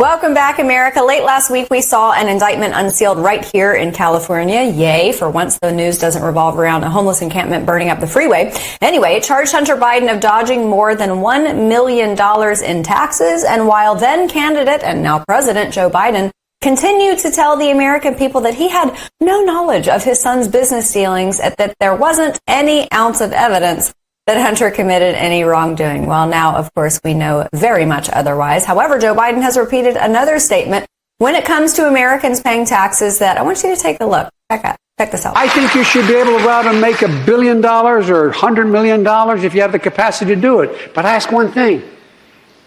Welcome back, America. Late last week, we saw an indictment unsealed right here in California. Yay. For once, the news doesn't revolve around a homeless encampment burning up the freeway. Anyway, it charged Hunter Biden of dodging more than $1 million in taxes. And while then candidate and now President Joe Biden continued to tell the American people that he had no knowledge of his son's business dealings, that there wasn't any ounce of evidence that Hunter committed any wrongdoing. Well, now, of course, we know very much otherwise. However, Joe Biden has repeated another statement when it comes to Americans paying taxes that I want you to take a look. Check this out. I think you should be able to go out and make $1 billion or $100 million if you have the capacity to do it. But I ask one thing,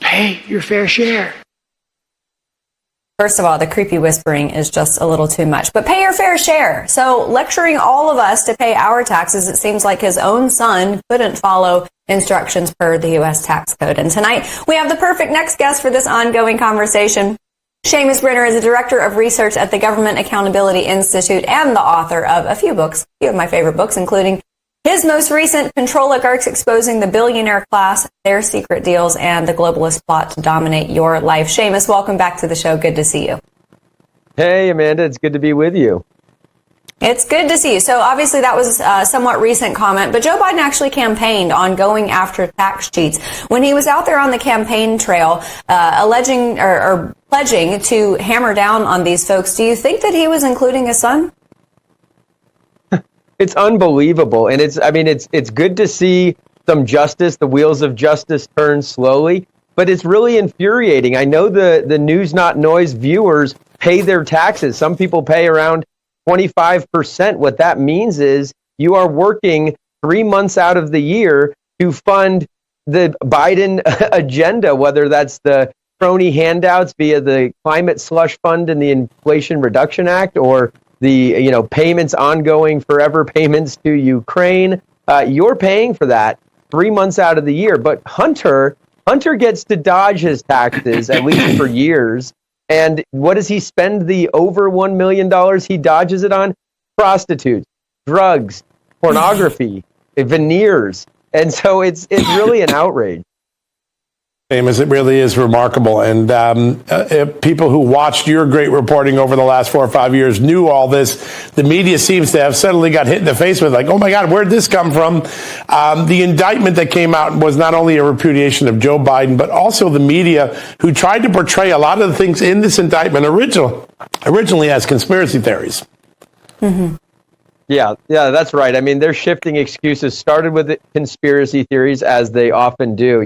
pay your fair share. First of all, the creepy whispering is just a little too much. But pay your fair share. So lecturing all of us to pay our taxes, it seems like his own son couldn't follow instructions per the U.S. tax code. And tonight, we have the perfect next guest for this ongoing conversation. Seamus Bruner is a director of research at the Government Accountability Institute and the author of a few of my favorite books, including his most recent Control Oligarchs: Exposing the Billionaire Class, Their Secret Deals, and the Globalist Plot to Dominate Your Life. Seamus, welcome back to the show. Good to see you. Hey, Amanda. It's good to be with you. It's good to see you. So obviously that was a somewhat recent comment, but Joe Biden actually campaigned on going after tax cheats. When he was out there on the campaign trail, alleging or pledging to hammer down on these folks, do you think that he was including his son? It's unbelievable. And it's good to see some justice, the wheels of justice turn slowly, but it's really infuriating. I know the News Not Noise viewers pay their taxes. Some people pay around 25%. What that means is you are working 3 months out of the year to fund the Biden agenda, whether that's the crony handouts via the Climate Slush Fund and the Inflation Reduction Act, or the payments, ongoing forever payments to Ukraine. You're paying for that 3 months out of the year. But Hunter gets to dodge his taxes, at least for years. And what does he spend the over $1 million he dodges it on? Prostitutes, drugs, pornography, veneers. And so it's really an outrage. Seamus, it really is remarkable. And people who watched your great reporting over the last 4 or 5 years knew all this. The media seems to have suddenly got hit in the face with, like, oh my God, where'd this come from? The indictment that came out was not only a repudiation of Joe Biden, but also the media, who tried to portray a lot of the things in this indictment originally as conspiracy theories. Mm-hmm. Yeah, that's right. I mean, they're shifting excuses. Started with conspiracy theories, as they often do.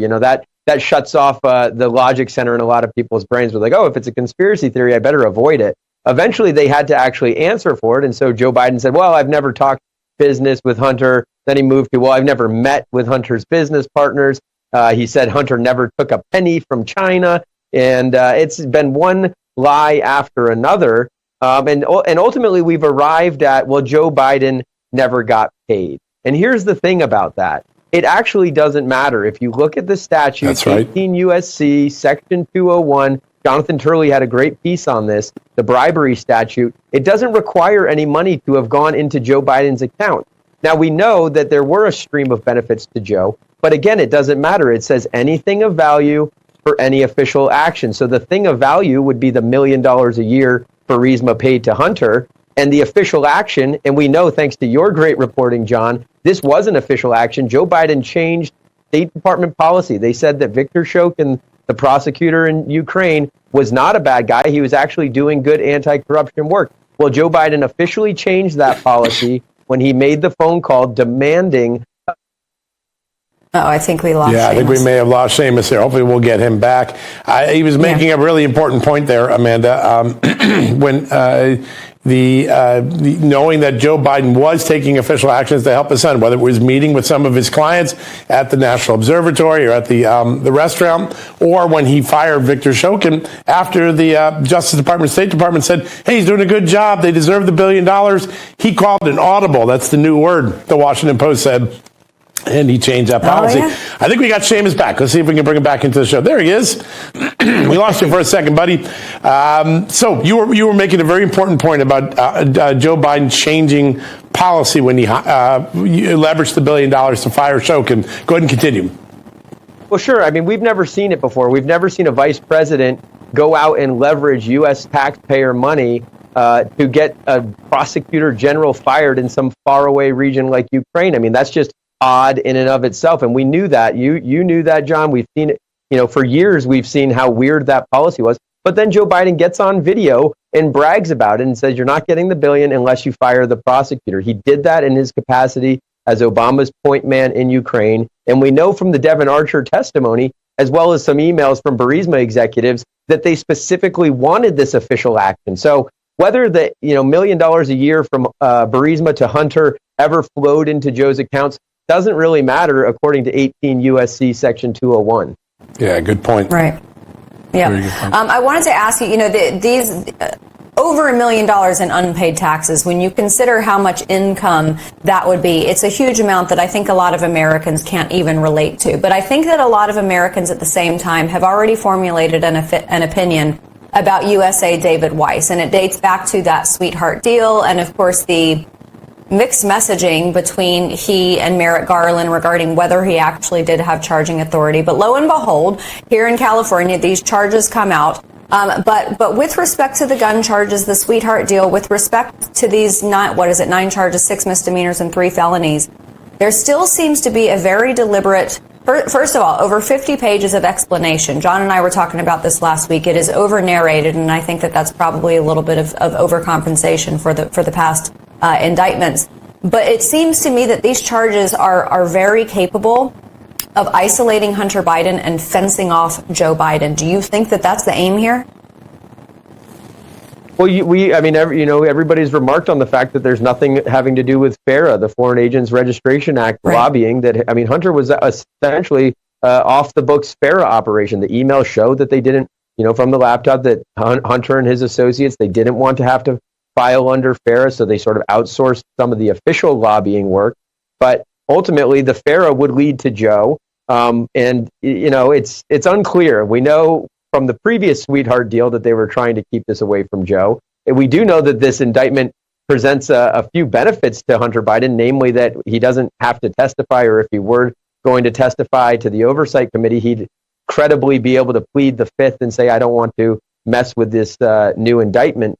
That shuts off the logic center in a lot of people's brains. We're like, oh, if it's a conspiracy theory, I better avoid it. Eventually, they had to actually answer for it. And so Joe Biden said, well, I've never talked business with Hunter. Then he moved to, well, I've never met with Hunter's business partners. He said Hunter never took a penny from China. And it's been one lie after another. And ultimately, we've arrived at, well, Joe Biden never got paid. And here's the thing about that. It actually doesn't matter. If you look at the statute, That's right. 18 U.S.C. Section 201, Jonathan Turley had a great piece on this, the bribery statute. It doesn't require any money to have gone into Joe Biden's account. Now, we know that there were a stream of benefits to Joe, but again, it doesn't matter. It says anything of value for any official action. So the thing of value would be the $1 million a year Burisma paid to Hunter. And the official action, and we know, thanks to your great reporting, John, this was an official action. Joe Biden changed State Department policy. They said that Viktor Shokin, the prosecutor in Ukraine, was not a bad guy. He was actually doing good anti-corruption work. Well, Joe Biden officially changed that policy when he made the phone call demanding. I think we lost Seamus. I think we may have lost Seamus there. Hopefully we'll get him back. He was making a really important point there, Amanda, when knowing that Joe Biden was taking official actions to help his son, whether it was meeting with some of his clients at the National Observatory or at the restaurant, or when he fired Viktor Shokin after the Justice Department, State Department said, hey, he's doing a good job, they deserve the $1 billion. He called an audible. That's the new word, the Washington Post said. And he changed that policy. I think we got Seamus back. Let's see if we can bring him back into the show. There he is. We lost you for a second, buddy. So you were making a very important point about Joe Biden changing policy when he leveraged the $1 billion to fire Shokin. Go ahead and continue. Well, sure. I mean, we've never seen it before. We've never seen a vice president go out and leverage U.S. taxpayer money to get a prosecutor general fired in some faraway region like Ukraine. I mean, that's just odd in and of itself. And we knew that. You knew that, John. We've seen it. For years, we've seen how weird that policy was. But then Joe Biden gets on video and brags about it and says, you're not getting the billion unless you fire the prosecutor. He did that in his capacity as Obama's point man in Ukraine. And we know from the Devon Archer testimony, as well as some emails from Burisma executives, that they specifically wanted this official action. So whether the $1 million a year from Burisma to Hunter ever flowed into Joe's accounts doesn't really matter, according to 18 USC Section 201. Yeah, good point. Right. Yeah. I wanted to ask you, these over $1 million in unpaid taxes, when you consider how much income that would be, it's a huge amount that I think a lot of Americans can't even relate to. But I think that a lot of Americans at the same time have already formulated an opinion about USA David Weiss. And it dates back to that sweetheart deal and, of course, the mixed messaging between he and Merrick Garland regarding whether he actually did have charging authority. But lo and behold, here in California, these charges come out. But with respect to the gun charges, the sweetheart deal, with respect to these 9 charges, 6 misdemeanors and 3 felonies, there still seems to be a very deliberate, first of all, over 50 pages of explanation. John and I were talking about this last week. It is over narrated, and I think that that's probably a little bit of overcompensation for the past indictments. But it seems to me that these charges are very capable of isolating Hunter Biden and fencing off Joe Biden. Do you think that that's the aim here? Well, everybody's remarked on the fact that there's nothing having to do with FARA, the Foreign Agents Registration Act lobbying. Hunter was essentially off the books FARA operation. The emails show that they didn't, from the laptop, that Hunter and his associates, they didn't want to have to file under FARA, so they sort of outsourced some of the official lobbying work. But ultimately, the FARA would lead to Joe, and it's unclear. We know from the previous sweetheart deal that they were trying to keep this away from Joe. And we do know that this indictment presents a few benefits to Hunter Biden, namely that he doesn't have to testify, or if he were going to testify to the Oversight Committee, he'd credibly be able to plead the fifth and say, I don't want to mess with this new indictment.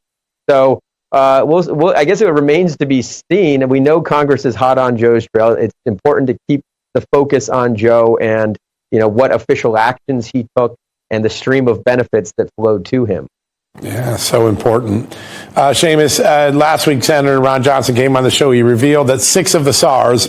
So I guess it remains to be seen, and we know Congress is hot on Joe's trail. It's important to keep the focus on Joe and what official actions he took and the stream of benefits that flowed to him. Yeah, so important. Seamus, last week, Senator Ron Johnson came on the show. He revealed that 6 of the SARs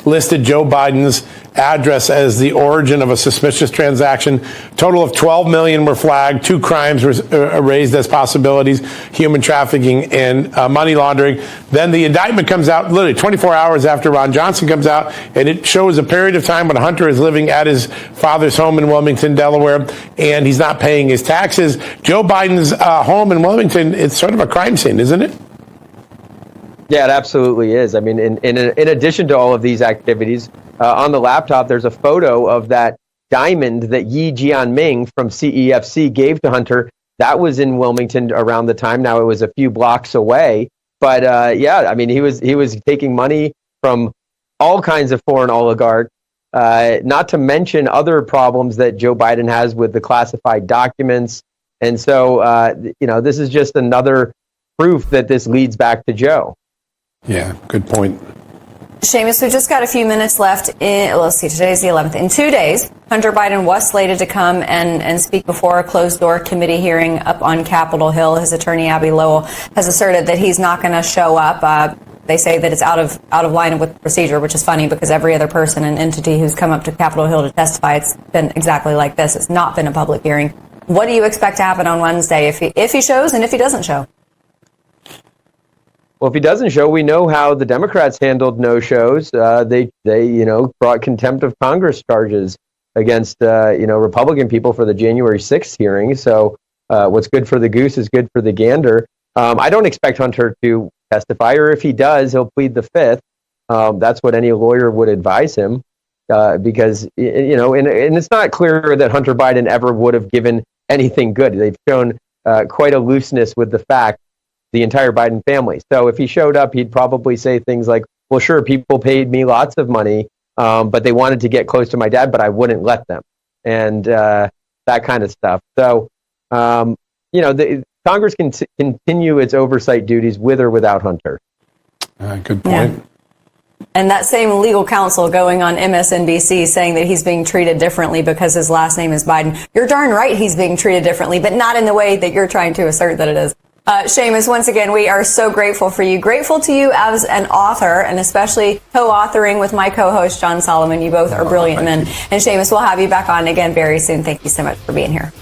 listed Joe Biden's address as the origin of a suspicious transaction. Total of 12 million were flagged. 2 crimes were raised as possibilities: human trafficking and money laundering. Then the indictment comes out literally 24 hours after Ron Johnson comes out, and it shows a period of time when Hunter is living at his father's home in Wilmington, Delaware, and he's not paying his taxes. Joe Biden's home in Wilmington, it's sort of a crime scene, isn't it? Yeah, it absolutely is. I mean, in addition to all of these activities, on the laptop, there's a photo of that diamond that Yi Jianming from CEFC gave to Hunter. That was in Wilmington around the time. Now it was a few blocks away. But he was taking money from all kinds of foreign oligarchs, not to mention other problems that Joe Biden has with the classified documents. And so, this is just another proof that this leads back to Joe. Yeah, good point. Seamus, we've just got a few minutes left. Let's see, today's the 11th. In 2 days, Hunter Biden was slated to come and speak before a closed-door committee hearing up on Capitol Hill. His attorney, Abby Lowell, has asserted that he's not going to show up. They say that it's out of line with procedure, which is funny because every other person and entity who's come up to Capitol Hill to testify, it's been exactly like this. It's not been a public hearing. What do you expect to happen on Wednesday if he shows and if he doesn't show? Well, if he doesn't show, we know how the Democrats handled no-shows. They brought contempt of Congress charges against Republican people for the January 6th hearing. So what's good for the goose is good for the gander. I don't expect Hunter to testify, or if he does, he'll plead the fifth. That's what any lawyer would advise him, because and it's not clear that Hunter Biden ever would have given anything good. They've shown quite a looseness with the fact. The entire Biden family. So if he showed up, he'd probably say things like, well, sure, people paid me lots of money, but they wanted to get close to my dad, but I wouldn't let them. And that kind of stuff. So Congress can continue its oversight duties with or without Hunter. Good point. Yeah. And that same legal counsel going on MSNBC saying that he's being treated differently because his last name is Biden. You're darn right he's being treated differently, but not in the way that you're trying to assert that it is. Seamus, once again, we are so grateful for you. Grateful to you as an author, and especially co-authoring with my co-host, John Solomon. You both are brilliant men. And Seamus, we'll have you back on again very soon. Thank you so much for being here.